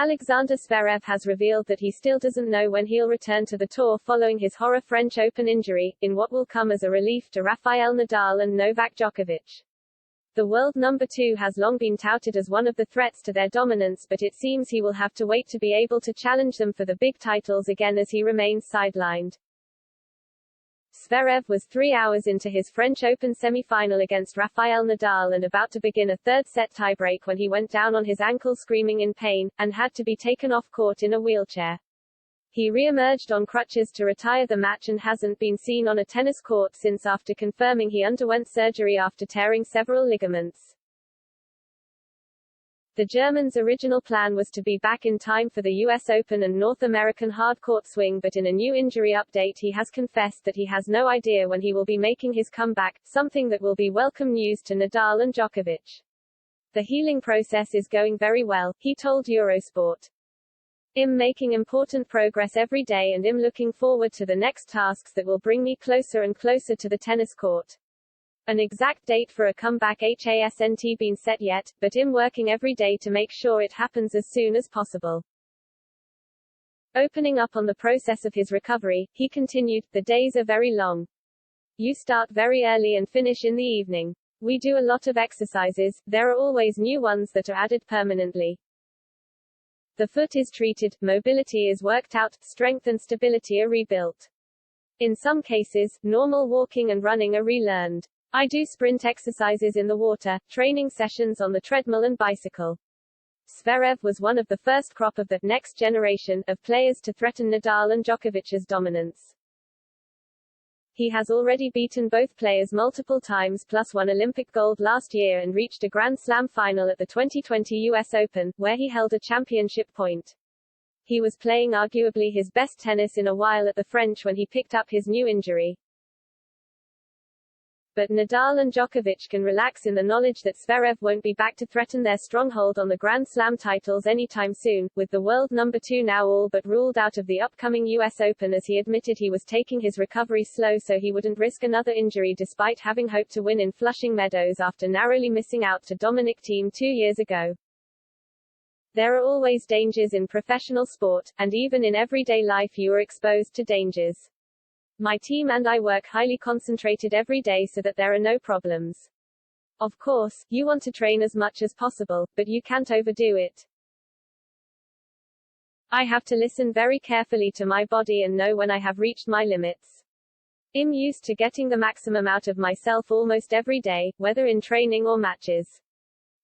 Alexander Zverev has revealed that he still doesn't know when he'll return to the tour following his horror French Open injury, in what will come as a relief to Rafael Nadal and Novak Djokovic. The world number 2 has long been touted as one of the threats to their dominance, but it seems he will have to wait to be able to challenge them for the big titles again as he remains sidelined. Zverev was 3 hours into his French Open semi-final against Rafael Nadal and about to begin a third-set tiebreak when he went down on his ankle screaming in pain, and had to be taken off court in a wheelchair. He re-emerged on crutches to retire the match and hasn't been seen on a tennis court since, after confirming he underwent surgery after tearing several ligaments. The German's original plan was to be back in time for the US Open and North American hard-court swing, but in a new injury update he has confessed that he has no idea when he will be making his comeback, something that will be welcome news to Nadal and Djokovic. The healing process is going very well, he told Eurosport. I'm making important progress every day and I'm looking forward to the next tasks that will bring me closer and closer to the tennis court. An exact date for a comeback hasn't been set yet, but I'm working every day to make sure it happens as soon as possible. Opening up on the process of his recovery, he continued, "The days are very long. You start very early and finish in the evening. We do a lot of exercises, there are always new ones that are added permanently. The foot is treated, mobility is worked out, strength and stability are rebuilt. In some cases, normal walking and running are relearned. I do sprint exercises in the water, training sessions on the treadmill and bicycle." Zverev was one of the first crop of the next generation of players to threaten Nadal and Djokovic's dominance. He has already beaten both players multiple times, plus won Olympic gold last year and reached a Grand Slam final at the 2020 US Open, where he held a championship point. He was playing arguably his best tennis in a while at the French when he picked up his new injury. But Nadal and Djokovic can relax in the knowledge that Zverev won't be back to threaten their stronghold on the Grand Slam titles anytime soon, with the world number 2 now all but ruled out of the upcoming US Open, as he admitted he was taking his recovery slow so he wouldn't risk another injury despite having hoped to win in Flushing Meadows after narrowly missing out to Dominic Thiem 2 years ago. There are always dangers in professional sport, and even in everyday life you are exposed to dangers. My team and I work highly concentrated every day so that there are no problems. Of course, you want to train as much as possible, but you can't overdo it. I have to listen very carefully to my body and know when I have reached my limits. I'm used to getting the maximum out of myself almost every day, whether in training or matches.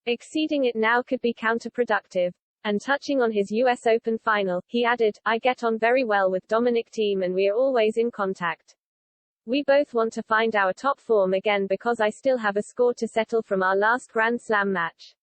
Exceeding it now could be counterproductive." And touching on his US Open final, he added, "I get on very well with Dominic Thiem and we are always in contact. We both want to find our top form again because I still have a score to settle from our last Grand Slam match."